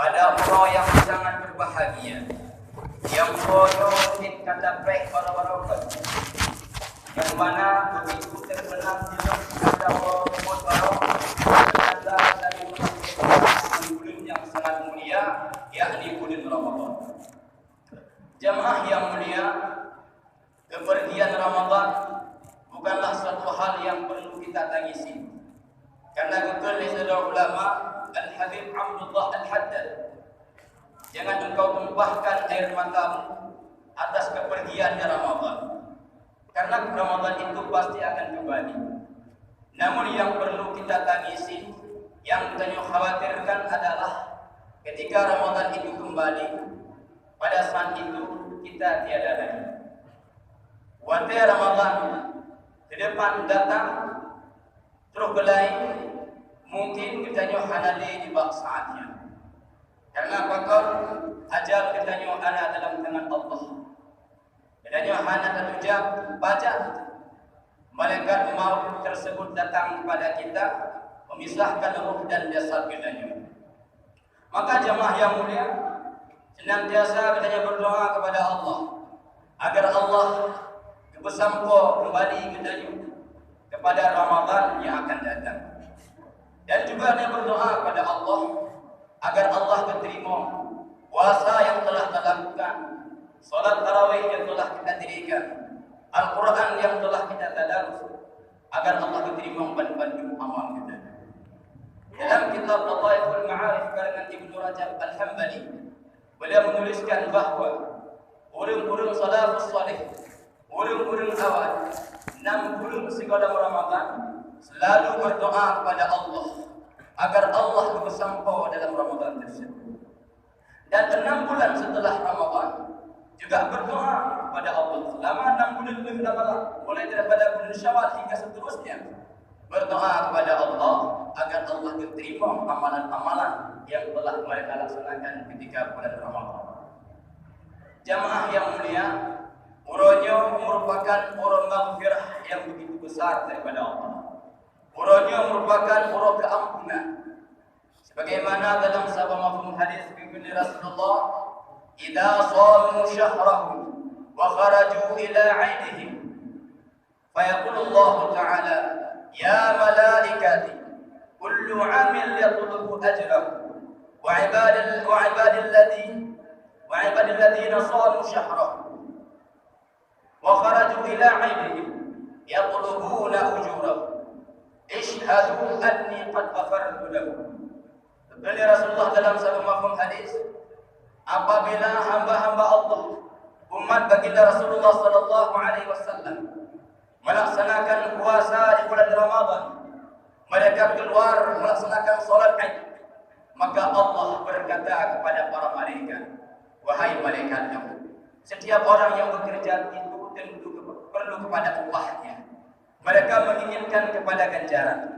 pada umroh yang sangat berbahagia, yang penuh kata baik orang-orang, yang mana begitu terbenam di kata orang-orang dari bulan yang sangat mulia, yakni bulan Ramadan. Jamaah yang mulia, kepergian Ramadan bukanlah suatu hal yang perlu kita tangisi. Karena betul istilah ulama Al-Habib Abdullah Al-Haddad, jangan engkau tumpahkan air matamu atas kepergiannya Ramadan, karena Ramadan itu pasti akan kembali. Namun yang perlu kita tangisi, yang kita khawatirkan adalah ketika Ramadan itu kembali, pada saat itu kita tiada lagi. Waktu Ramadan ke depan datang terus belai, mungkin kita hanali di bak saatnya. Karena bakal ajal kita ada dalam tangan Allah. Kita hana terujak baca, malaikat maut tersebut datang kepada kita memisahkan ruh dan jasad kita. Maka jamaah yang mulia, senantiasa kita berdoa kepada Allah agar Allah bersampo kembali kita kepada Ramadan yang akan datang. Dan juga dia berdoa kepada Allah agar Allah menerima puasa yang telah kita lakukan, salat tarawih yang telah kita dirikan, Al-Quran yang telah kita tadarus, agar Allah menerima bantu amal kita. Dalam kitab Lataiful Ma'arif karangan Ibnu Rajab Al-Hambali, beliau menuliskan bahawa orang-orang salafus salih, orang-orang awal 60 segala Ramadan selalu berdoa kepada Allah agar Allah bersampo dalam Ramadan tersebut. Dan 6 bulan setelah Ramadan juga berdoa kepada Allah selama 6 bulan lebih lama, mulai daripada bulan Syawal hingga seterusnya, berdoa kepada Allah agar Allah menerima amalan-amalan yang telah mereka laksanakan ketika bulan Ramadan. Jamaah yang mulia, uranya merupakan urang maghfirah yang begitu besar daripada Allah. Uranya merupakan urang keampunan. Sebagaimana dalam sabda mafhum hadis Ibnu Rasulullah, "Idza shamu syahrahu wa kharaju ila 'aidihim, fayaqulu Allah Ta'ala, ya malaikati, kullu 'amil yatlubu ajrahu wa 'ibadil ladzina shamu syahrahu wa kharaju ila 'aidihim yatlubuna ujurahum. Ishhadu anni qad ghafartu lahum." Beliau Rasulullah dalam satu mafhum hadis, apabila hamba-hamba Allah, umat baginda Rasulullah sallallahu alaihi wasallam melaksanakan puasa di bulan Ramadan, mereka keluar melaksanakan salat Id, maka Allah berkata kepada para malaikat, wahai malaikatku, setiap orang yang bekerja itu tentu perlu kepada upahnya. Mereka menginginkan kepada ganjaran.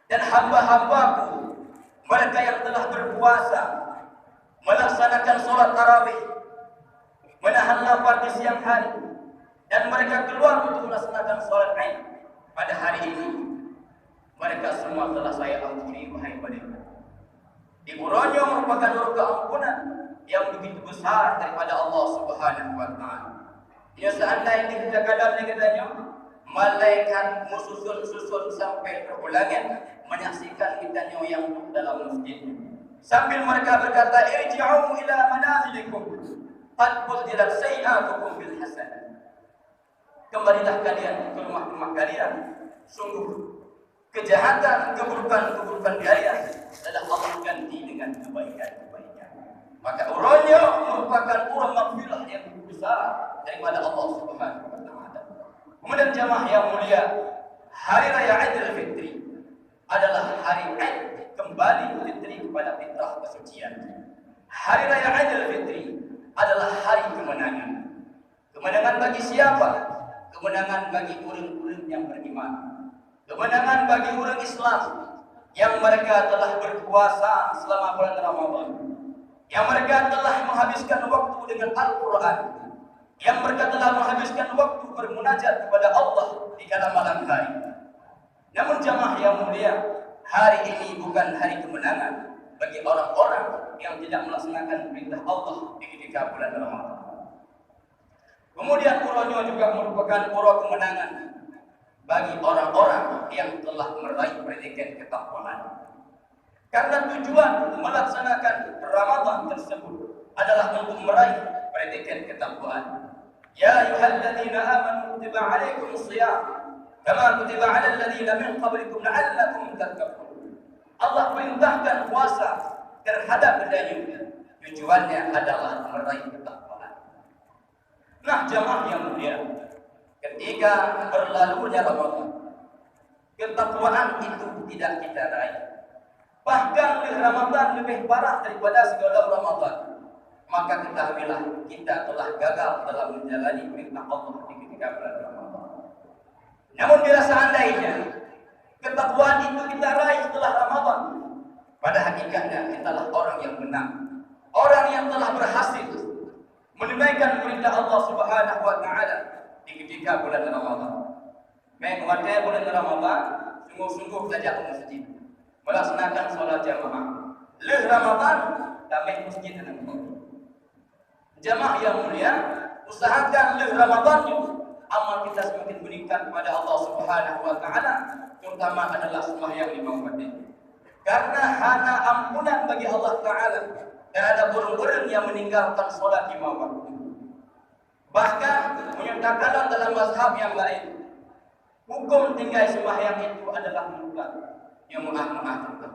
Dan hamba-hambaku, mereka yang telah berpuasa, melaksanakan sholat tarawih, menahan lapar di siang hari, dan mereka keluar untuk melaksanakan sholat Id pada hari ini, mereka semua telah saya ampuni, wahai mereka. Diuranya merupakan urang keampunan yang begitu besar daripada Allah Subhanahu wa Ta'ala. Ya, seandainya kita kadang katanya, malaikat susun sampai terulangan menyaksikan kita yang dalam masjid, sambil mereka berkata, irji'u ila manazilikum qad buddilat sayi'atukum bil hasanah. Kembalilah kalian ke rumah-rumah kalian, sungguh kejahatan, keburukan kalian telah Allah ganti dengan kebaikan-kebaikan. Maka urangnya merupakan urang maghfirah yang besar daripada Allah Subhanahu wa Ta'ala. Kemudian jamaah yang mulia, hari raya Idul Fitri adalah hari Id, kembali fitri kepada fitrah kesucian. Hari raya Idul Fitri adalah hari kemenangan. Kemenangan bagi siapa? Kemenangan bagi orang-orang yang beriman. Kemenangan bagi orang Islam yang mereka telah berpuasa selama bulan Ramadan, yang mereka telah menghabiskan waktu dengan Al-Quran, yang mereka telah menghabiskan waktu bermunajat kepada Allah di kala malam hari. Namun jamaah yang mulia, hari ini bukan hari kemenangan, bagi orang-orang yang tidak melaksanakan perintah Allah di ketika bulan Ramadan. Kemudian uronya juga merupakan uro kemenangan bagi orang-orang yang telah meraih predikat ketakwaan. Karena tujuan melaksanakan Ramadan tersebut adalah untuk meraih predikat ketakwaan. Ya ayyuhalladzina amanu kutiba alaikumus shiyam kama kutiba 'alal ladzina min qablikum la'allakum tattaqun. Allah perintahkan puasa terhadap kedayu. Tujuannya adalah meraih ketakwaan. Nah, jamaah yang mulia, ketika berlalunya Ramadan, ketakwaan itu tidak kita raih. Bahkan di Ramadan lebih parah daripada segala Ramadan. Maka ketahuilah kita telah gagal dalam menjalani perintah Allah di ketika bulan Ramadan. Namun bila seandainya ketakwaan itu kita raih setelah Ramadan, pada hakikatnya kitalah orang yang menang, orang yang telah berhasil menunaikan perintah Allah Subhanahu wa taala di ketika bulan Ramadan. Mengawal bulan Ramadan, sungguh-sungguh saja ke masjid, melaksanakan sholat jamaah. Leh Ramadan, damai masjid dan jamaah yang mulia, usahakan leh Ramadan itu amal kita semakin meningkat kepada Allah Subhanahu wa taala, terutama adalah sembahyang 5 waktu. Karena hanya ampunan bagi Allah taala terhadap orang-orang yang meninggalkan salat 5 waktu. Bahkan menyatakan dalam mazhab yang lain, hukum tinggal sembahyang itu adalah mutlak, yang mengatur.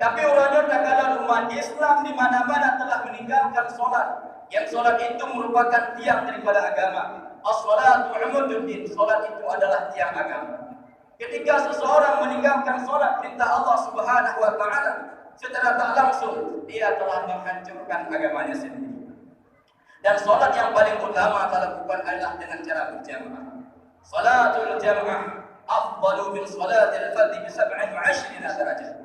Tapi orangnya terkadang umat Islam di mana-mana telah meninggalkan solat. Yang solat itu merupakan tiang daripada agama. As-salatu umududdin. Solat itu adalah tiang agama. Ketika seseorang meninggalkan solat perintah Allah Subhanahu wa taala, secara tak langsung dia telah menghancurkan agamanya sendiri. Dan solat yang paling utama kita lakukan adalah dengan cara berjamaah. Salatul jamaah afdalu min salatil fardhi bi 27 derajat.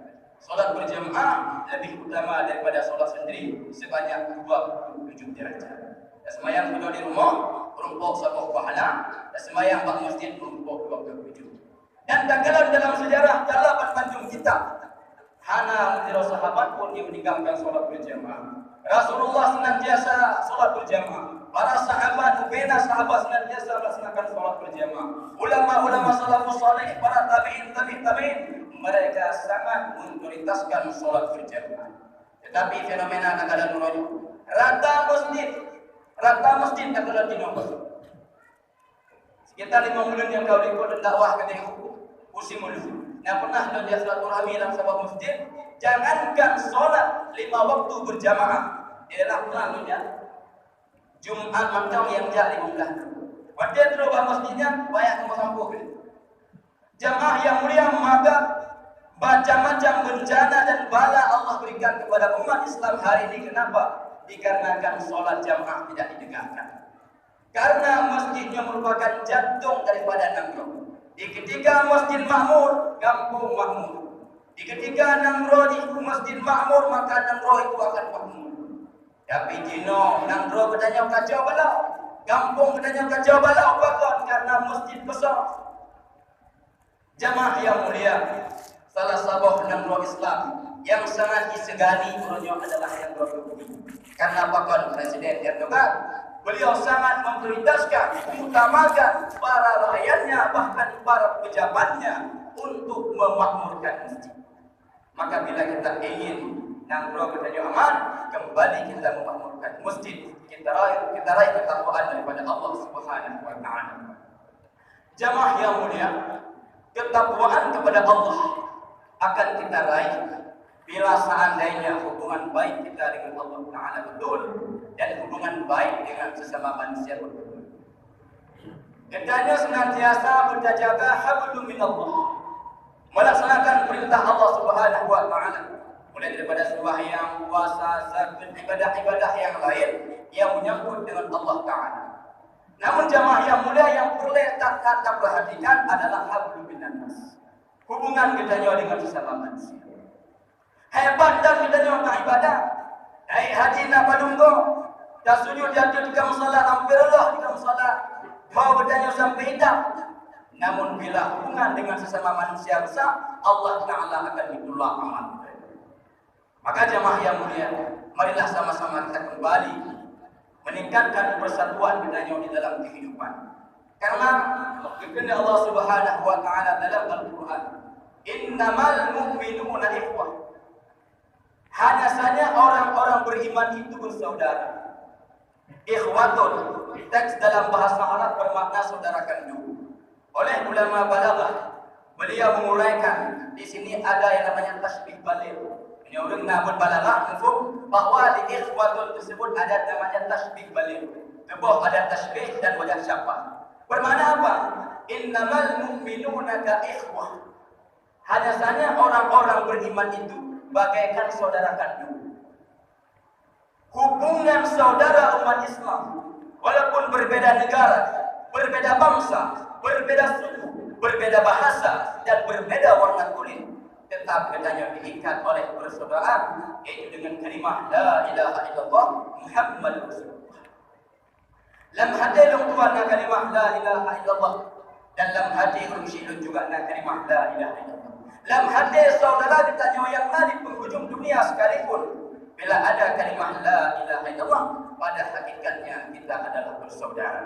Solat berjamaah lebih utama daripada solat sendiri sebanyak 27 derajat. Dan semayang sudah di rumah merumpuk satu pahala, dan semayang di masjid merumpuk 27. Dan terkadang dalam sejarah dalapan panjang kita, hana menjadi sahabat pun yang meninggalkan solat berjamaah. Rasulullah senantiasa solat berjamaah. Para sahabat, bena sahabat senantiasa melaksanakan solat berjamaah. Ulama-ulama salafus saleh, para tabi'in, mereka sangat memprioritaskan solat berjamaah. Tetapi fenomena terkadang menurut rata masjid terkadang tidak masuk. Sekitar 5 bulan yang kau ikut dakwah ketika pusing dulu. Yang pernah dia silaturahmi dalam sebuah masjid, jangankan solat 5 waktu berjamaah, ialah pelanunya Jumat malam yang jadi 15. Pada terus masjidnya banyak yang sampuh. Jamaah yang mulia, maka macam-macam bencana dan bala Allah berikan kepada umat Islam hari ini. Kenapa? Dikarenakan solat jamaah tidak ditegakkan. Karena masjidnya merupakan jantung daripada nangro. Di ketika masjid makmur, kampung makmur. Di ketika nangro di masjid makmur, maka nangro itu akan makmur. Tapi jino nangro bedanya kacau balau, kampung bedanya kacau balau, bahkan karena masjid besar. Jamaah yang mulia, salah satu nangro Islam yang sangat disegani orangnya adalah yang berikut. Karena bahkan Presiden Erdogan, beliau sangat memprioritaskan, mengutamakan para rakyatnya, bahkan para pejabatnya untuk memakmurkan masjid. Maka bila kita ingin nangro bertanya aman, kembali kita memakmurkan masjid, kita raih ketakwaan daripada Allah Subhanahu wa taala. Jamaah yang mulia, ketakwaan kepada Allah akan kita raih bila seandainya hubungan baik kita dengan Allah Ta'ala betul dan hubungan baik dengan sesama manusia betul. Hendaknya senantiasa berjaga hablum minallah, melaksanakan perintah Allah Subhanahu wa taala, mulai daripada sembahyang, puasa, zakat, ibadah-ibadah yang lain yang menyangkut dengan Allah Ta'ala. Namun jamaah yang mulia, yang perlu kita perhatikan adalah hablum minannas, hubungan kita dengan sesama manusia. Hebat dan kita melakukan ibadah. Hai haji nak padunggo, dah sujud jatuh di musala, hampir Allah di musala, mau bertanya sampai hitam. Namun bila hubungan dengan sesama manusia besar, Allah Ta'ala akan ditolak amal. Maka jamaah yang mulia, marilah sama-sama kita kembali meningkatkan persatuan kita di dalam kehidupan. Karena kehendak Allah Subhanahu wa taala dalam Al-Qur'an, "Innamal mu'minuna ikhwah." Hanya saja orang-orang beriman itu bersaudara. Ikhwatun, teks dalam bahasa Arab bermakna saudara kandung. Oleh ulama balaghah, beliau menguraikan di sini ada yang namanya tasbih baligh. Ini orang nabut balaghah mufhum bahwa di ikhwatun tersebut ada namanya tasbih baligh. Sebuah ada tasbih dan wajah syabah. Bermakna apa? Innamal mu'minuna ka ikhwah. Hanya saja orang-orang beriman itu bagaikan saudara kandung. Hubungan saudara umat Islam, walaupun berbeda negara, berbeda bangsa, berbeda suku, berbeda bahasa, dan berbeda warna kulit, tetap keduanya diikat oleh persaudaraan, yaitu dengan kalimah la ilaha illallah Muhammadur Rasulullah. Lam hati long tuan na kalimah la ilaha illallah, dan lam hati urusilun juga na kalimah la ilaha illallah. Lam hati saudara ditanya yang mana di penghujung dunia sekalipun, bila ada kalimah la ilaha illallah, pada hakikatnya kita adalah bersaudara.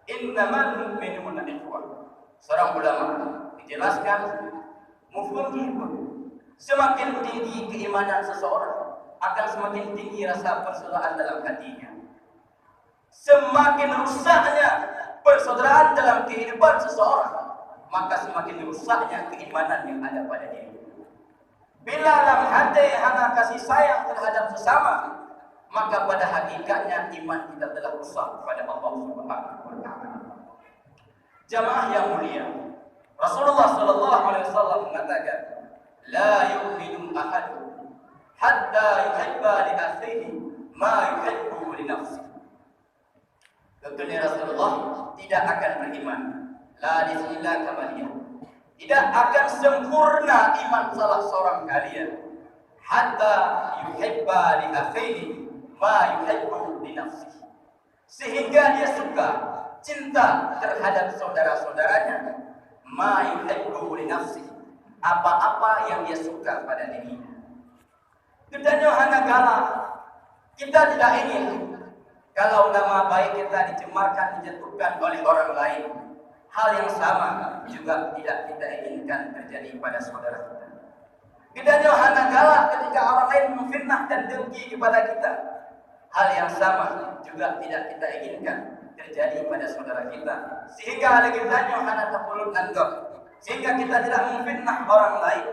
Innamal mu'minuna ikhwah. Seorang ulama menjelaskan mufhum semakin tinggi keimanan seseorang, akan semakin tinggi rasa persaudaraan dalam hatinya. Semakin rusaknya persaudaraan dalam kehidupan seseorang, maka semakin rusaknya keimanan yang ada pada diri. Bila dalam hati hanya kasih sayang terhadap sesama, maka pada hakikatnya iman kita telah rusak kepada Allah Subhanahu wa taala. Jamaah yang mulia, Rasulullah sallallahu alaihi wasallam mengatakan, "La yu'minu ahadun hatta yuhibba li akhihi ma yuhibbu li nafsihi." Tentunya Rasulullah tidak akan beriman. La disinilah kamaliyah. Tidak akan sempurna iman salah seorang kalian hatta yuhibba li akhihi ma yuhibbu li nafsihi, sehingga dia suka, cinta terhadap saudara-saudaranya, ma yuhibbu li nafsihi, apa-apa yang dia suka pada dirinya. Kedanya hanya galak. Kita tidak ingin kalau nama baik kita dicemarkan, dijatuhkan oleh orang lain. Hal yang sama juga tidak kita inginkan terjadi pada saudara kita. Tidaknya hanya galak ketika orang lain memfitnah dan dengki kepada kita. Hal yang sama juga tidak kita inginkan terjadi pada saudara kita. Sehingga hal kitanya hanya terpulut nanggap, sehingga kita tidak memfitnah orang lain.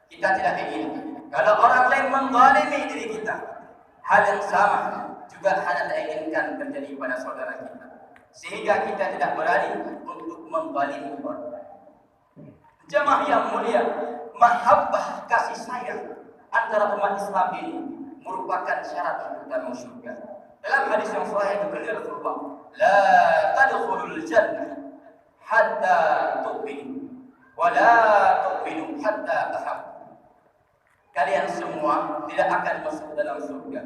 Kita tidak ingin kalau orang lain menzalimi diri kita. Hal yang sama juga hanya kita inginkan terjadi pada saudara kita. Sehingga kita tidak berani untuk menzalimi orang lain. Jamaah yang mulia, mahabbah kasih sayang antara umat Islam ini merupakan syarat untuk masuk surga. Dalam hadis yang sahih dari Rasulullah, la tadkhulul jannah hatta tu'minu wa la tu'minu hatta tahabbu. Kalian semua tidak akan masuk dalam surga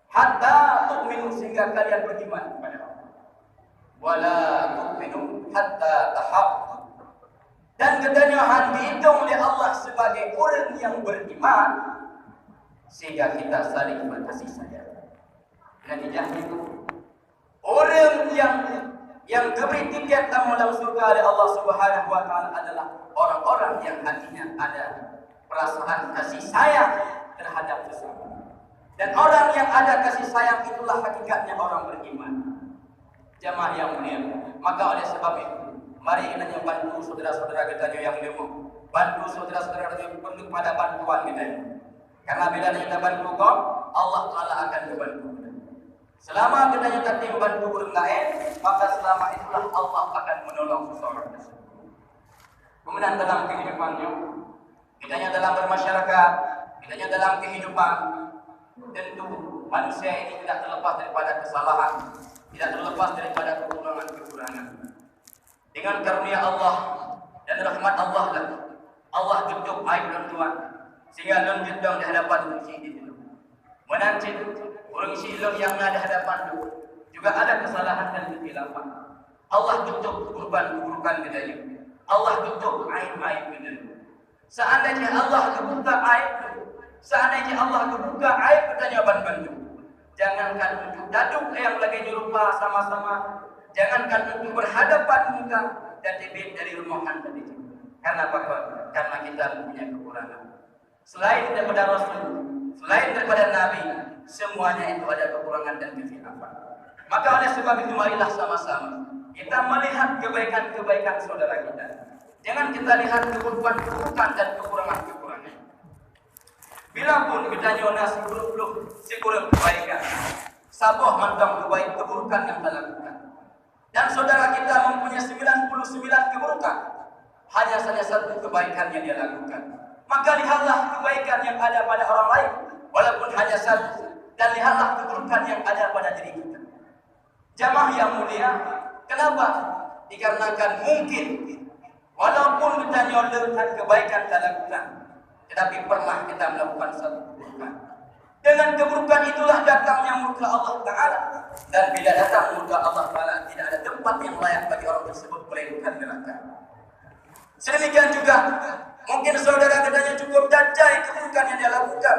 hatta tu'minu, sehingga kalian beriman kepada Allah. Wala tu'minu hatta tahabbu. Dan ketenyahan dihitung oleh Allah sebagai orang yang beriman sehingga kita saling berkasih sayang. Natijahnya itu orang yang diberi tiket tamu dalam surga oleh Allah Subhanahu wa taala adalah orang-orang yang hatinya ada perasaan kasih sayang terhadap sesama. Dan orang yang ada kasih sayang itulah hakikatnya orang beriman. Jamaah yang mulia, maka oleh sebab itu, mari kita bantu saudara-saudara kita yang lemah, bantu saudara-saudara kita untuk pada bantuan kita. Karena bila kita bantu kau, Allah Taala akan membantu kita. Selama kita tidak membantu orang lain, maka selama itulah Allah akan menolong seseorang tersebut. Kemudian dalam kehidupannya, kitanya dalam bermasyarakat, kitanya dalam kehidupan, tentu manusia ini tidak terlepas daripada kesalahan, tidak terlepas daripada kekurangan-kekurangan. Dengan karunia Allah dan rahmat Allah lah, Allah tutup aib dan Tuhan, sehingga non jedong di hadapan kursi itu. Menancit orang silon yang ada hadapan itu juga ada kesalahan dan kesilapan. Allah tutup kurban-kurban kita. Allah tutup aib-aib kita. Seandainya Allah membuka aib, Seandainya Allah kebuka aib katanya bantu. Jangankan untuk daduk yang lagi nyerupa sama-sama, jangankan untuk berhadapan muka dan debit dari rumahan tadi. Karena apa? Karena kita punya kekurangan. Selain daripada Rasul, selain daripada Nabi, semuanya itu ada kekurangan dan kekhilafan. Maka oleh sebab itu marilah sama-sama kita melihat kebaikan-kebaikan saudara kita. Jangan kita lihat keburukan-keburukan dan kekurangan-kekurangan. Bila pun kita nyona sekurang kebaikan, saboh mantap keburukan yang kita lakukan. Dan saudara kita mempunyai 99 keburukan, hanya saja satu kebaikan yang dia lakukan. Maka lihatlah kebaikan yang ada pada orang lain, walaupun hanya satu, dan lihatlah keburukan yang ada pada diri kita. Jamaah yang mulia, kenapa? Dikarenakan mungkin walaupun kita nyolehkan kebaikan kita lakukan, tetapi pernah kita melakukan satu keburukan. Dengan keburukan itulah datangnya murka Allah Ta'ala. Dan bila datang murka Allah Ta'ala, tidak ada tempat yang layak bagi orang tersebut melainkan neraka. Sedemikian juga, mungkin saudara katanya cukup dajai keburukan yang dia lakukan,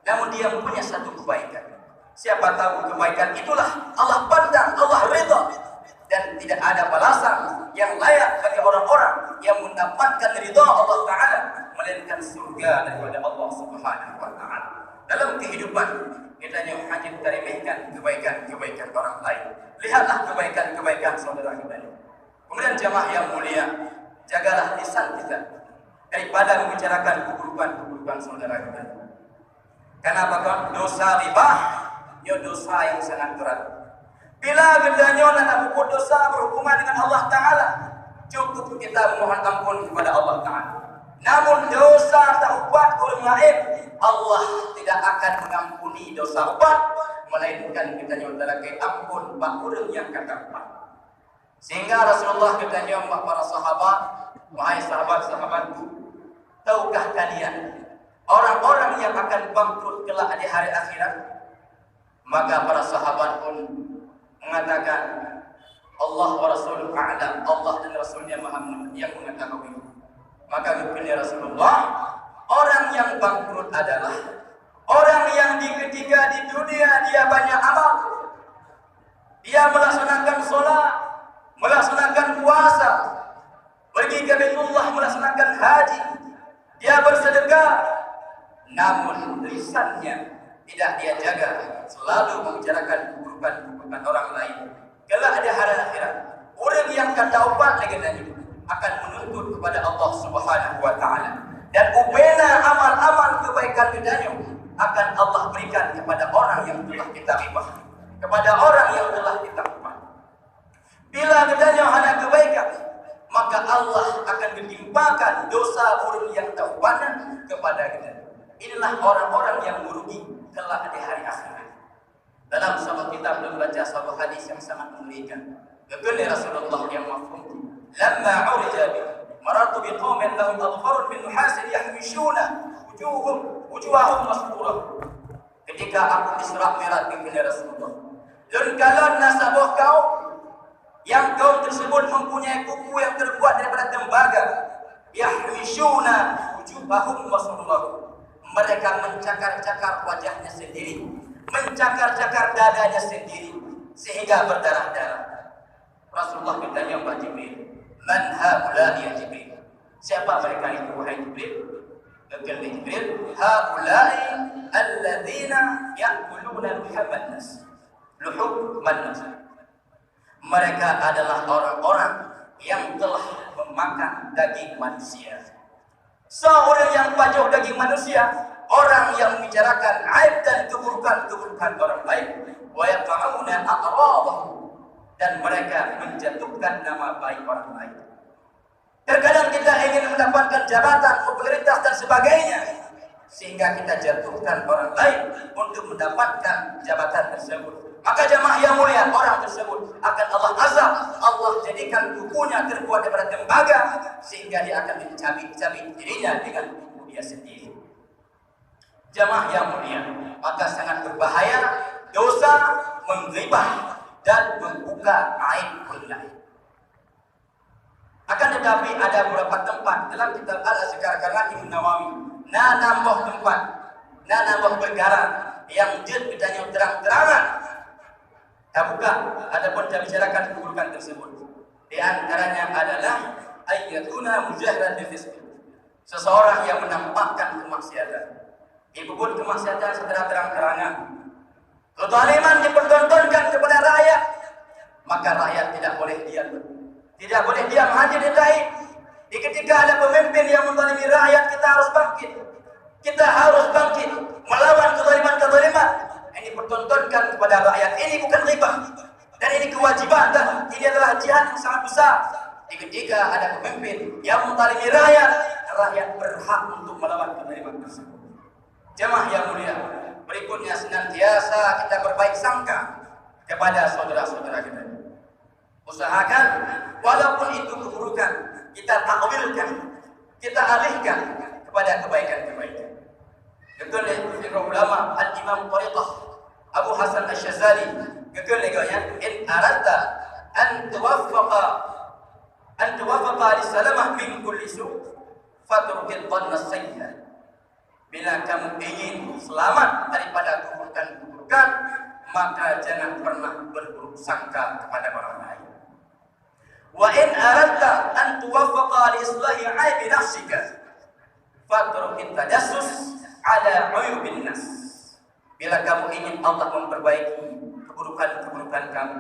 namun dia mempunyai satu kebaikan. Siapa tahu kebaikan itulah Allah pandang, Allah ridha, dan tidak ada balasan yang layak bagi orang-orang yang mendapatkan ridha Allah Ta'ala melainkan surga daripada Allah Subhanahu wa Ta'ala. Dalam kehidupan kita hanya meremehkan kebaikan-kebaikan orang lain. Lihatlah kebaikan-kebaikan saudara kita. Kemudian jamaah yang mulia, jagalah lisan kita daripada membicarakan keburukan-keburukan saudara kita. Kenapa kan? Dosa riba, ya dosa yang sangat berat. Bila gendanya anak buku dosa berhubungan dengan Allah Ta'ala, cukup kita memohon ampun kepada Allah Ta'ala. Namun dosa taubat orang lain, Allah tidak akan mengampuni dosa ubat, melainkan kita nyatakan ampun bak orang yang kata ubat. Sehingga Rasulullah katanya para sahabat, wahai sahabat-sahabatku, tahukah kalian orang-orang yang akan bangkrut kelak di hari akhirat? Maka para sahabat pun mengatakan, Allah wa Rasuluhu a'lam, Allah dan Rasulnya maha yang mengetahui. Maka kepada Rasulullah, orang yang bangkrut adalah orang yang ketika di dunia dia banyak amal, dia melaksanakan sholat, melaksanakan puasa, pergi ke Baitullah, melaksanakan haji, dia bersedekah, namun lisannya tidak dia jaga, selalu membicarakan keburukan-keburukan orang lain. Kelak ada hari akhirat, orang yang kata ubat legendanya akan menuntut kepada Allah Subhanahu wa Ta'ala, dan ubena amal-amal kebaikan bedanya akan Allah berikan kepada orang yang telah kita ribah, kepada orang yang telah kita ubah. Bila bedanya hanya kebaikan, maka Allah akan menimpakan dosa orang yang taubatnya kepada kita. Inilah orang-orang yang merugi kelak di hari akhirat. Dalam sahabat kita belum baca sebuah hadis yang sangat mengerikan. Kepada Rasulullah yang mafhum, lamma urija bi maratu bi qaumin lahum adfarun min nuhasin yahmishuna wujuhahum masturah. Ketika aku Isra Mi'raj kepada Rasulullah, dan kalau nasabah kau yang kaum tersebut mempunyai kuku yang terbuat daripada tembaga, yahmishuna wujuhahum masturah, mereka mencakar-cakar wajahnya sendiri, mencakar-cakar dadanya sendiri sehingga berdarah-darah. Rasulullah bertanya kepada Jibril, man haula ya Jibril? Siapa mereka itu wahai Jibril? Kata Jibril, haulai alladzina ya'kuluna luhman nas. Luhman nas. Mereka adalah orang-orang yang telah memakan daging manusia. Seorang yang pajuh daging manusia, orang yang membicarakan aib dan keburukan-keburukan orang lain, wa yaqa'una a'radahum, dan mereka menjatuhkan nama baik orang lain. Terkadang kita ingin mendapatkan jabatan, popularitas dan sebagainya, sehingga kita jatuhkan orang lain untuk mendapatkan jabatan tersebut. Maka jamaah yang mulia, orang tersebut akan Allah azab, Allah jadikan kukunya terbuat daripada tembaga, sehingga dia akan mencabik-cabik dirinya dengan kuku dia sendiri. Jamaah yang mulia, maka sangat berbahaya dosa menggibah dan membuka aib orang lain. Akan tetapi ada beberapa tempat dalam kitab Al-Azkar karangan Imam Nawawi, nambah tempat nana buah perkara yang jin bedanya terang-terangan. Bukan, adapun kita bicarakan keburukan tersebut. Di antaranya adalah ayyatuna mujahran bil fisq. Seseorang yang menampakkan kemaksiatan. Ibu pun kemaksiatan secara terang-terangan. Kezaliman dipertontonkan kepada rakyat, maka rakyat tidak boleh diam. Tidak boleh diam hanya ditahi. Ketika ada pemimpin yang menzalimi rakyat, kita harus bangkit. Kita harus bangkit melawan kezaliman-kezaliman. Ini pertontonkan kepada rakyat. Ini bukan riba. Dan ini kewajiban. Ini adalah jihad yang sangat besar. Ketika ada pemimpin yang menzalimi rakyat, rakyat berhak untuk melawan kezaliman tersebut. Jemaah yang mulia, berikutnya senantiasa kita berbaik sangka kepada saudara-saudara kita. Usahakan walaupun itu keburukan, kita takwilkan, kita alihkan kepada kebaikan-kebaikan. Betul ya, ulama Al-Imam Tariqah Abu Hasan Asy-Syadzali betul ya, in aradta an tuwaffaqa lis-salamah min kulli su' fatrukil dhanna sayyi'ah. Bila kamu ingin selamat daripada keburukan-keburukan, maka jangan pernah berburuk sangka kepada orang lain. Wa in aradta an tuwaffaqa li islahi 'aibi nafsika fatrukit tajassus 'ala 'uyubin nas. Bila kamu ingin Allah memperbaiki keburukan-keburukan kamu,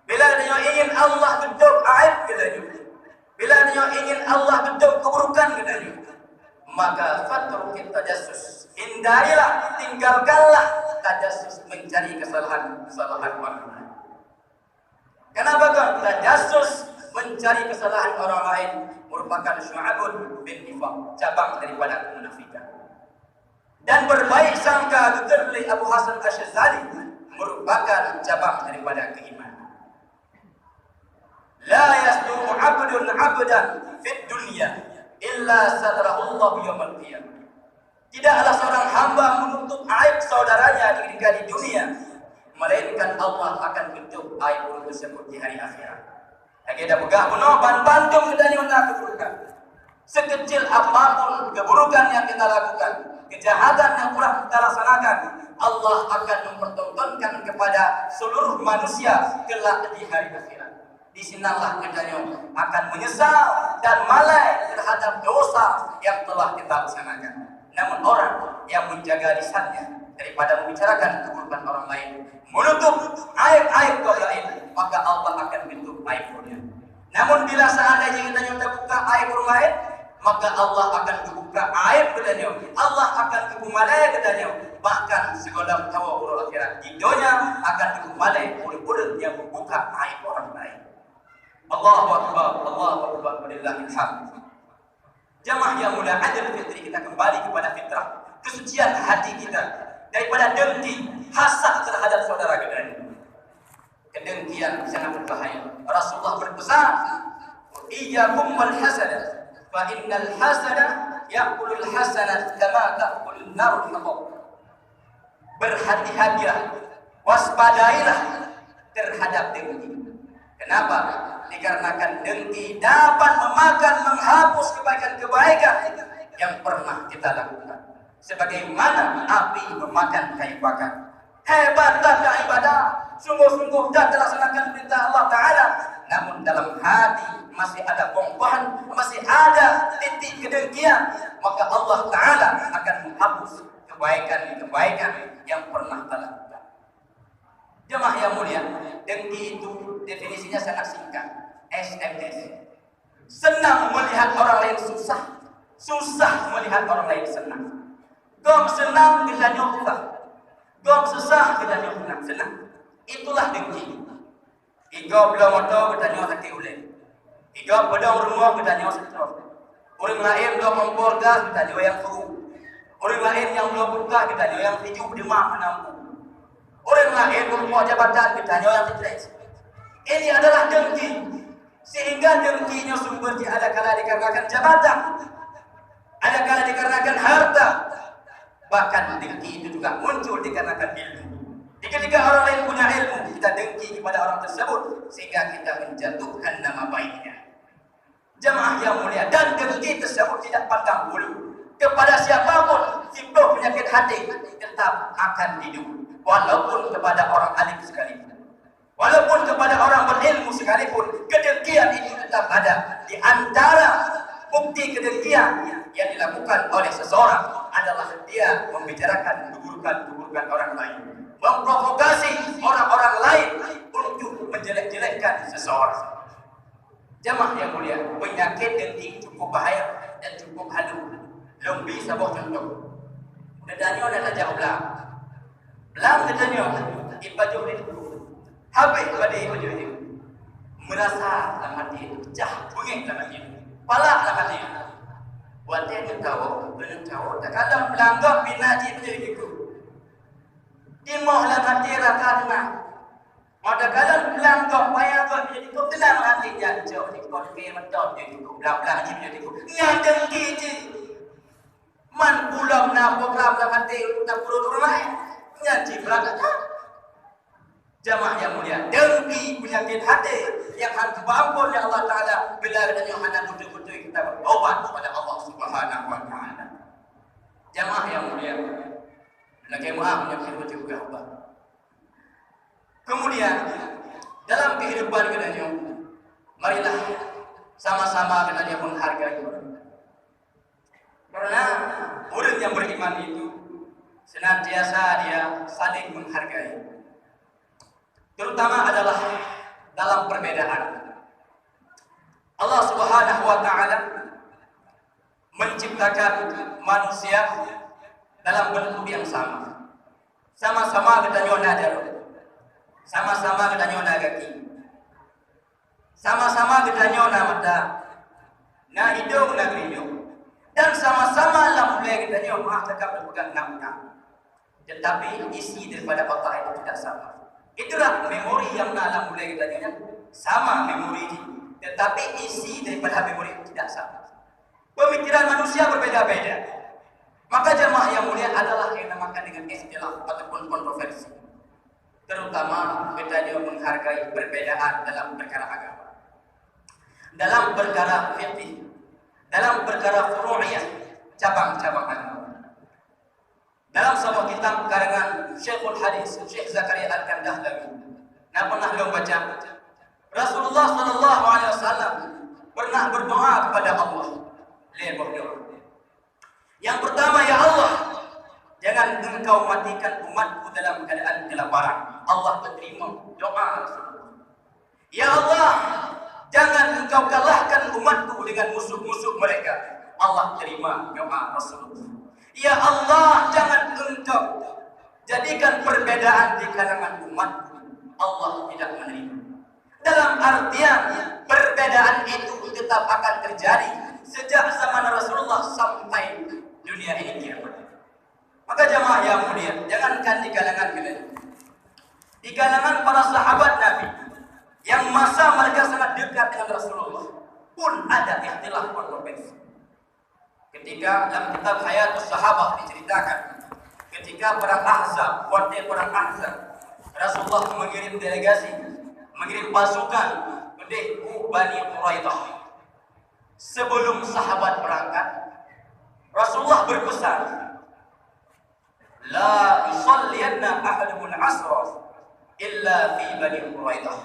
bila dia ingin Allah tutup aib kedanya, bila dia ingin Allah tutup keburukan kedanya, maka fatrukit tajassus, hindarilah, tinggalkanlah tajassus, mencari kesalahan orang lain. Kenapa kan? Tajassus, mencari kesalahan orang lain, merupakan syu'abun bin nifaq, cabang daripada kemunafikan. Dan berbaik sangka betul oleh Abu Hasan Asy-Syadzali merupakan cabang daripada keimanan. La yasdumu 'abdun 'abdan fid dunya illa sadrahullahu yawmal qiyamah. Tidaklah seorang hamba menutup aib saudaranya ketika di dunia, melainkan Allah akan tutup aib tersebut di hari akhirat. Lagi dah pegah bunuh bantum kita ni mana keburukan. Sekecil apapun keburukan yang kita lakukan, kejahatan yang telah kita laksanakan, Allah akan mempertontonkan kepada seluruh manusia kelak di hari akhirat. Di sinalah katanya akan menyesal dan malai terhadap dosa yang telah kita laksanakan. Namun orang yang menjaga lisannya daripada membicarakan keburukan orang lain, menutup aib-aib kaum lain, maka Allah akan tutup aibnya. Namun bila seandainya kita buka aib orang lain, maka Allah akan buka aib katanya. Allah akan kumalai katanya. Bahkan segala tawa urul akhirat di dunia akan kumalai urul yang membuka aib orang lain. Allahu Akbar, Allahu Akbar, walillahil hamd. Jamaah yang mulia, adil fitri, kita kembali kepada fitrah, kesucian hati kita daripada dengki, hasad terhadap saudara kita. Kedengkian sangat berbahaya. Rasulullah berpesan, iyyakum wal hasada, fa innal hasada ya'kulul hasanat kama ta'kulun narul hatab. Berhati-hatilah, waspadailah terhadap dengki. Kenapa? Dikarenakan dengki dapat memakan, menghapus kebaikan-kebaikan yang pernah kita lakukan. Sebagaimana api memakan kayu bakar. Hebat tanda ibadah, sungguh-sungguh dah terlaksanakan perintah Allah Ta'ala, namun dalam hati masih ada bongkahan, masih ada titik kedengkian, maka Allah Ta'ala akan menghapus kebaikan-kebaikan yang pernah kita lakukan. Jemaah yang mulia, dengki itu definisinya sangat singkat, SMS. Senang melihat orang lain susah, susah melihat orang lain senang. Kau senang kita nyoklah, kau susah kita nyoklah, senang. Itulah dengki. Ika belum ada kita nyok sakit ulai. Ika pedang rumah kita nyok sakit. Orang lain belum memborga kita nyok yang suruh. Orang lain yang belum buka kita nyok yang hidup di mak menampu. Orang lain berbuat jabatan kita yang stres. Ini adalah dengki. Sehingga dengkinya sumber ada kala dikarenakan jabatan, ada kala dikarenakan harta. Bahkan dengki itu juga muncul dikarenakan ilmu. Ketika orang lain punya ilmu, kita dengki kepada orang tersebut sehingga kita menjatuhkan nama baiknya. Jemaah yang mulia, dan dengki tersebut tidak pandang bulu, kepada siapapun timbul penyakit hati tetap akan hidup, walaupun kepada orang alim sekalipun, walaupun kepada orang berilmu sekalipun, kedengkian itu tetap ada. Di antara bukti kedengkian yang dilakukan oleh seseorang adalah dia membicarakan keburukan orang lain, memprovokasi orang-orang lain untuk menjelek-jelekkan seseorang. Jamaah yang mulia, penyakit dengki cukup bahaya dan cukup halus. Lebih sabuk contoh. Dadanya adalah jauh belang. Belang dadanya ibaju itu. Habis pada ibaju itu. Merasa dalam hati pecah, bengek dalam hati. Palak dalam hati. Buatnya tahu, belum tahu. Tak kadang belanggap binaji menjadi itu. Dimoh dalam hati rakarna. Maka kadang belanggap payah kau menjadi itu. Tenang hati jatuh. Kau fikir betul jadi itu. Belang-belang menjadi itu. Nyadeng kiji. Man pulau na program dalam hati tak perlu rumah nyaji berangkat. Jamaah yang mulia, dengki penyakit hati yang harus diampun oleh Allah Taala bila ada yang hendak betul-betul kita bertobat kepada Allah Subhanahu wa taala. Jamaah yang mulia, lagi maaf menyebut juga Allah. Kemudian dalam kehidupan kita, marilah sama-sama kita menghargai orang. Karena orang yang beriman itu senantiasa dia saling menghargai, terutama adalah dalam perbedaan. Allah Subhanahu wa taala menciptakan manusia dalam bentuk yang sama. Sama-sama kita nyona jarum. Sama-sama kita nyona kaki. Sama-sama kita nyona mata. Nah hidung na hidung. Dan sama-sama lah mulai kita nyona maaf tegap berpegang namanya. Tetapi isi daripada otak itu tidak sama. Itulah memori yang dalam mulai kita nyona sama memori ini. Tetapi isi daripada memori itu tidak sama. Pemikiran manusia berbeda-beda. Maka jemaah yang mulia adalah yang dinamakan dengan istilah ataupun kontroversi. Terutama kita juga menghargai perbedaan dalam perkara agama, dalam perkara fikih, dalam perkara furu'iyah, cabang-cabang agama. Dalam sebuah kitab karangan Syekhul Hadis Syekh Zakaria Al-Kandahlawi, nah pernah beliau baca Rasulullah sallallahu alaihi wasallam pernah berdoa kepada Allah. Lihat beliau. Yang pertama, ya Allah, jangan engkau matikan umatku dalam keadaan kelaparan. Allah menerima doa Rasulullah. Ya Allah, jangan engkau kalahkan umatku dengan musuh-musuh mereka. Allah terima doa Rasulullah. Ya Allah, jangan engkau jadikan perbedaan di kalangan umatku. Allah tidak menerima. Dalam artian perbedaan itu tetap akan terjadi sejak zaman Rasulullah sampai dunia ini kiamat. Maka jamaah yang mulia, jangankan di kalangan kita, di kalangan para sahabat Nabi yang masa mereka sangat dekat dengan Rasulullah pun ada ikhtilaf kontroversi. Ketika dalam kitab Hayatus Sahabah diceritakan, ketika perang Ahzab, waktu perang Ahzab, Rasulullah mengirim delegasi, mengirim pasukan ke Bani Quraidah. Sebelum sahabat berangkat, Rasulullah berpesan, la yusalliyanna ahadukum al-'asra illa fi Bani Quraidah.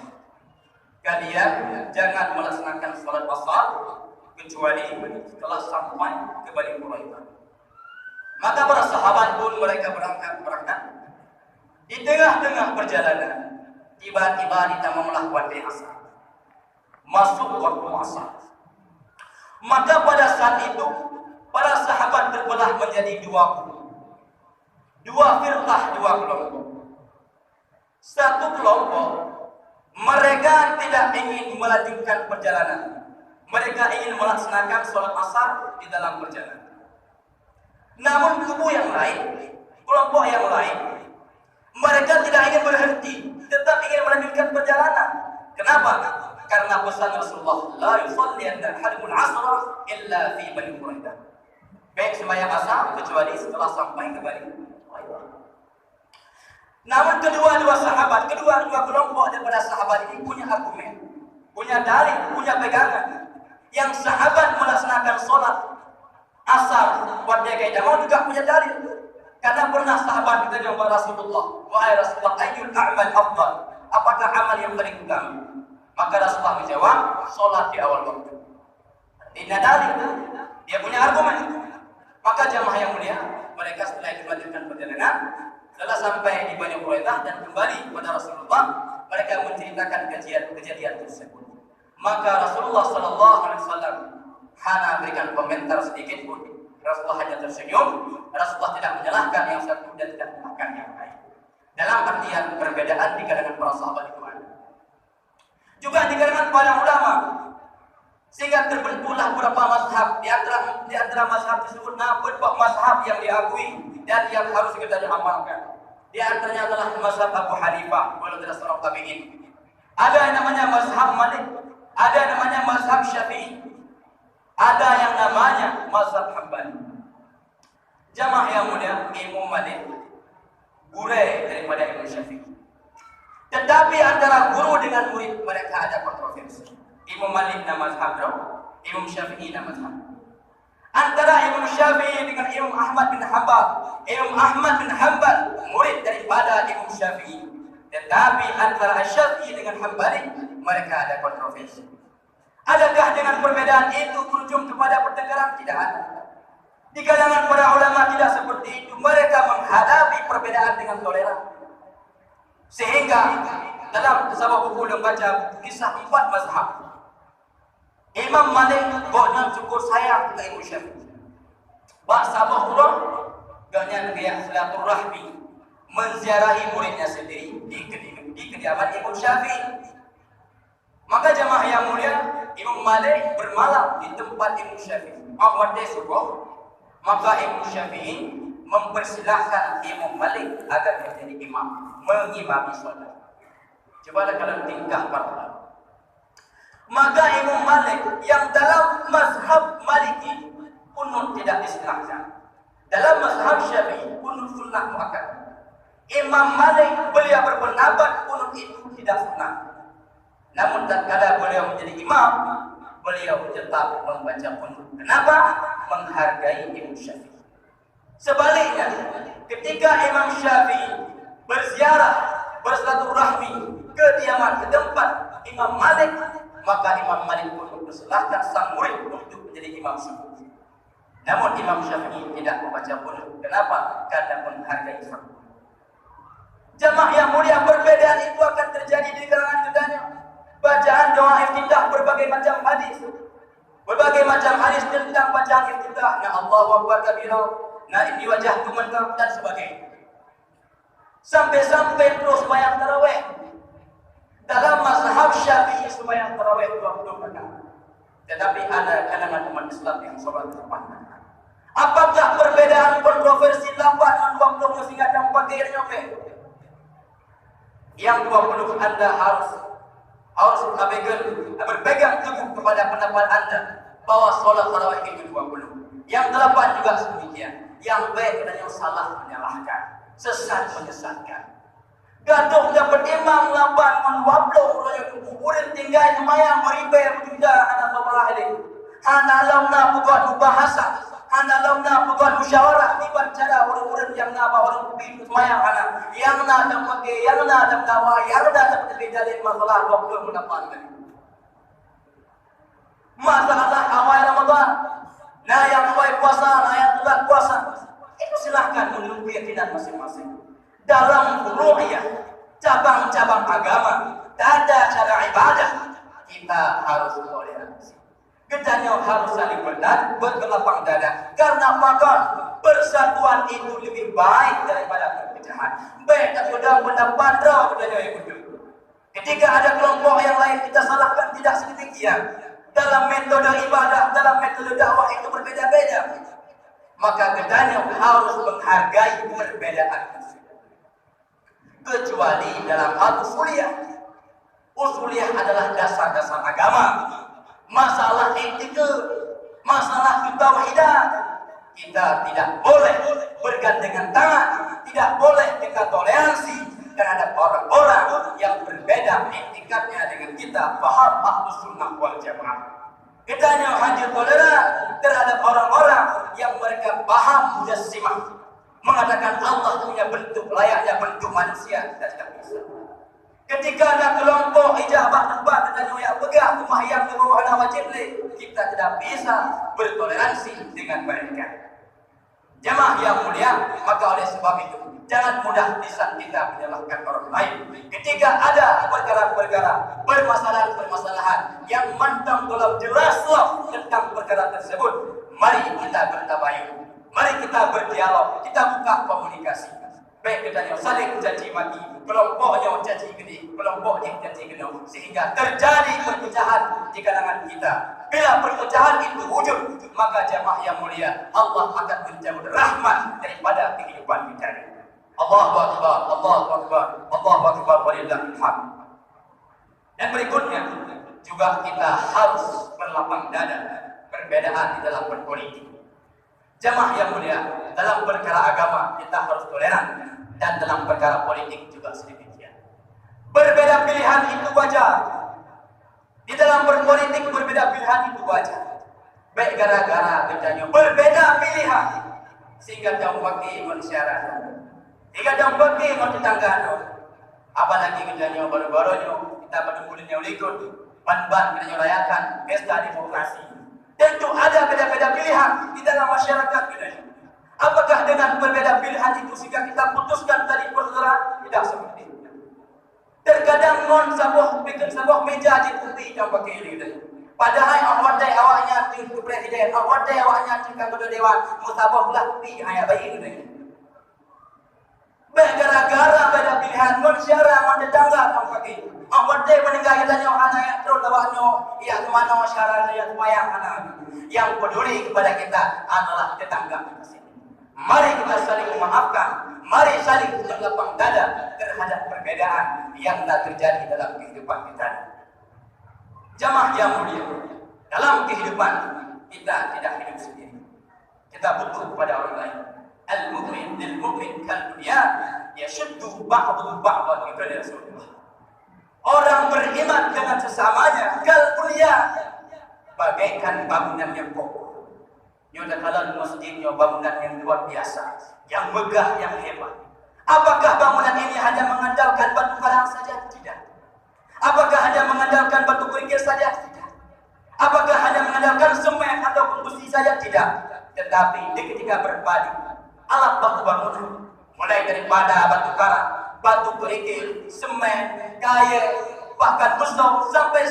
Kalian jangan melaksanakan salat asar kecuali setelah sampai ke Bani Quraidah. Maka para sahabat pun mereka berangkat. Di tengah-tengah perjalanan, tiba-tiba ditambahlah waktu asar. Masuk waktu asar. Maka pada saat itu para sahabat terbelah menjadi dua firqah, dua kelompok. Satu kelompok mereka tidak ingin melanjutkan perjalanan. Mereka ingin melaksanakan sholat asar di dalam perjalanan. Namun kubu yang lain, kelompok yang lain, mereka tidak ingin berhenti, tetap ingin melanjutkan perjalanan. Kenapa? Karena pesan Rasulullah, la yusalliyanna ahadukum al-'asra illa fi Bani Quraidah. Baik sembahyang asar kecuali setelah sampai ke Bani Quraidah. Namun kedua kelompok daripada sahabat ini punya argumen, punya dalil, punya pegangan. Yang sahabat melaksanakan sholat asal buat dia kayak mau juga punya dalil. Karena pernah sahabat kita jawab Rasulullah, wahai Rasulullah, ayyul a'mal afdal? Apakah amal yang paling utama? Maka Rasulullah menjawab, sholat di awal waktu. Tidak dalil, dia punya argumen. Maka jamaah yang mulia, mereka setelah itu melanjutkan perjalanan, setelah sampai di Bani Quraidah dan kembali kepada Rasulullah, mereka menceritakan kejadian tersebut. Maka Rasulullah Sallallahu Alaihi Wasallam hanya berikan komentar sedikit pun. Rasulullah hanya tersenyum. Rasulullah tidak menyalahkan yang satu dan tidak menyalahkan yang lain. Dalam artian perbedaan di kalangan para sahabat itu ada. Juga di kalangan para ulama. Sehingga terbentuklah beberapa mazhab. Di antara mazhab tersebut beberapa mazhab yang diakui dan yang harus kita amalkan. Di antaranya adalah mazhab Abu Hanifah, walaupun tidak seorang tabi'in. Ada yang namanya mazhab Malik, ada yang namanya mazhab Syafi'i, ada yang namanya mazhab Hambali. Jamaah yang mulia, Imam Malik guru daripada Imam Syafi'i. Tetapi antara guru dengan murid mereka ada kontroversi. Imam Malik nama mazhab, Imam Syafi'i nama mazhab. Antara Imam Syafi'i dengan Imam Ahmad bin Hanbal, Imam Ahmad bin Hanbal murid daripada Imam Syafi'i. Tetapi antara Syafi'i dengan Hanbali mereka ada kontroversi. Adakah dengan perbedaan itu berujung kepada pertengkaran? Tidak ada. Di kalangan para ulama tidak seperti itu. Mereka menghadapi perbedaan dengan toleran. Sehingga dalam sebuah buku yang baca kisah 4 mazhab. Imam Malik gaknya cukup sayang ke Imam Syafi'i. Bahasa Allah gaknya dia silaturahmi menziarahi muridnya sendiri di kediaman Imam Syafi'i. Maka jamaah yang mulia, Imam Malik bermalam di tempat Imam Syafi'i. Waktu subuh, maka Imam Syafi'i mempersilahkan Imam Malik agar menjadi imam, mengimami sholat. Cobalah kalian tingkah para. Maka Imam Malik yang dalam mazhab Maliki kunut tidak disilahkan. Dalam mazhab Syafi'i kunut sunnah muakkad. Imam Malik beliau berpendapat kunut itu tidak sunnah. Namun tatkala beliau menjadi imam, beliau tetap membaca kunut. Kenapa? Menghargai Imam Syafi'i. Sebaliknya, ketika Imam Syafi'i berziarah, bersilaturahmi ke tempat Imam Malik, maka Imam Malik pun mempersilahkan sang murid untuk menjadi imam Syafi'i. Namun Imam Syafi'i tidak membaca kunut. Kenapa? Karena menghargai sang murid. Jamaah yang mulia, perbedaan itu akan terjadi di kalangan keduanya. Bacaan doa iftitah berbagai macam hadis. Berbagai macam hadis tentang bacaan iftitah. Ya Allahu Akbar kabira, na inni wajhtu mantab dan sebagainya. Sampai-sampai terus sembahyang tarawih. Dalam mazhab Syafi'i sembahyang tarawih 20 rakaat. Tetapi ada kalangan umat Islam yang sholat tepat. Apakah perbedaan kontroversi 8 dan 20 sehingga dampak nyopet? Yang 20 Anda harus berpegang teguh kepada pendapat Anda bahwa sholat tarawih itu 20. Yang 8 juga sedemikian. Yang baik dan yang salah menyalahkan, sesat menyesatkan. Gaduh dapat imam 8 man wablo raya kuburin tinggal mayang maribe berjuda anak sabarah ini. Hana launa bukan bahasa, hana launa bukan musyawarah di cara orang-orang yang nama orang kubin mayang hana. Yang nak pakai, yang nak dakwah, yang nak terjadi masalah waktu mendapatkan. Masalah awal Ramadan, nah yang awal puasa, nah yang tidak puasa, itu silahkan menurut keyakinan masing-masing. Dalam ru'yah, cabang-cabang agama, tanda cara ibadah, kita harus toleransi. Kita harus saling bergelapang dada. Karena maka persatuan itu lebih baik daripada perpecahan. Baik tak mudah pendapat yang betul. Ketika ada kelompok yang lain kita salahkan, tidak sedemikian. Dalam metode ibadah, dalam metode dakwah itu berbeda-beda. Maka kita harus menghargai perbedaan tersebut. Kecuali dalam hal usuliyah. Usuliyah adalah dasar-dasar agama. Masalah etika, masalah ketauhidan, kita tidak boleh bergandengan tangan, tidak boleh kita toleransi terhadap orang-orang yang berbeda etikatnya dengan kita. Paham Ahlus Sunnah wal Jamaah. Kita hanya hadir toleran terhadap orang-orang yang mereka paham mujassimah, mengatakan Allah punya bentuk layaknya bentuk manusia. Kita tidak bisa. Ketika ada kelompok ijabah tempat dan yang pegang rumah yang berwarna wajib, kita tidak bisa bertoleransi dengan mereka. Jamaah yang mulia, maka oleh sebab itu jangan mudah bisa kita menyalahkan orang lain. Ketika ada perkara-perkara, permasalahan-permasalahan yang mantap dalam jelas tentang perkara tersebut, mari kita bertabayun, mari kita berdialog, kita buka komunikasi. Baik kita yang saling caci maki, kelompoknya caci gede, kelompoknya caci gede, sehingga terjadi perpecahan di kalangan kita. Bila perpecahan itu wujud, maka jamaah yang mulia, Allah akan mencabut rahmat daripada kehidupan kita. Allahu Akbar, Allahu Akbar, Allahu Akbar, walillahil hamd. Dan berikutnya juga kita harus berlapang dada perbedaan di dalam berpolitik. Jamaah yang mulia, dalam perkara agama kita harus toleran, dan dalam perkara politik juga sedemikian. Berbeda pilihan itu wajar. Di dalam berpolitik berbeda pilihan itu wajar. Baik gara-gara bedanya berbeda pilihan sehingga kamu pakai manusia, jika kamu pakai mau tetangga, apalagi bedanya baru-barunya kita berdua ikut ban-ban kita rayakan pesta demokrasi. Tentu ada beda-beda pilihan di dalam masyarakat kita. Apakah dengan berbeda pilihan itu sehingga kita putuskan tadi persaudaraan? Tidak seperti itu. Terkadang sebuah meja di putih yang pakai ini. Padahal awaknya tinggal presiden, awaknya tinggal ketua dewan, musabah pula putih ayat bayi ini. Gara-gara beda pilihan masyarakat tetangga yang pakai. Awaknya meninggal kita anak yang terus awaknya ya kemana masyarakat yang semayang anak. Yang peduli kepada kita adalah tetangga kita. Mari kita saling memaafkan, mari saling berlapang dada terhadap perbedaan yang telah terjadi dalam kehidupan kita. Jamaah yang mulia, dalam kehidupan kita tidak hidup sendiri. Kita butuh kepada orang lain. Al-mu'min lil mu'min kal bunyan yashuddu ba'duhu ba'dan, kata Rasulullah. Orang beriman dengan sesamanya kal bunyan, bagaikan bangunan yang kokoh. Yang dalam masjidnya bangunan yang luar biasa, yang megah, yang hebat. Apakah bangunan ini hanya mengandalkan batu karang saja? Tidak. Apakah hanya mengandalkan batu kerikil saja? Tidak. Apakah hanya mengandalkan semen atau besi saja? Tidak. Tetapi ketika berpadu alat baku bangunan, mulai daripada batu karang, batu kerikil, semen, kayu, bahkan musnah sampai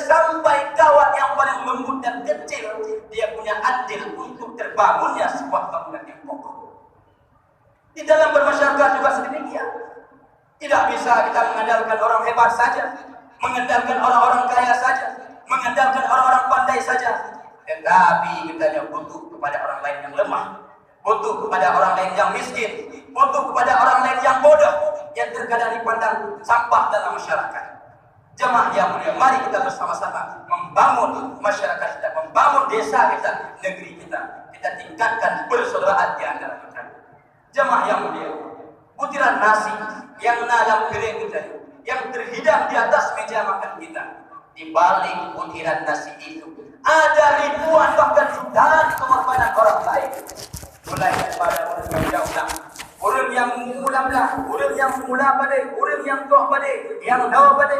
kawat yang paling lembut dan kecil, dia punya andil untuk terbangunnya sebuah bangunan yang kokoh. Di dalam bermasyarakat juga sedemikian. Tidak bisa kita mengandalkan orang hebat saja, mengandalkan orang-orang kaya saja, mengandalkan orang-orang pandai saja. Tetapi kita butuh kepada orang lain yang lemah, butuh kepada orang lain yang miskin, butuh kepada orang lain yang bodoh, yang terkadang dipandang sampah dalam masyarakat. Jemaah yang mulia, mari kita bersama-sama membangun masyarakat kita, membangun desa kita, negeri kita. Kita tingkatkan persaudaraan di antara kita. Jemaah yang mulia, butiran nasi yang dalam piring kita, yang terhidang di atas meja makan kita, di balik butiran nasi itu ada ribuan bahkan jutaan pengorbanan orang lain. Mulai daripada orang yang jauh, orang yang mula-mula, orang yang mula pada, orang yang tua pada, yang tahu pada.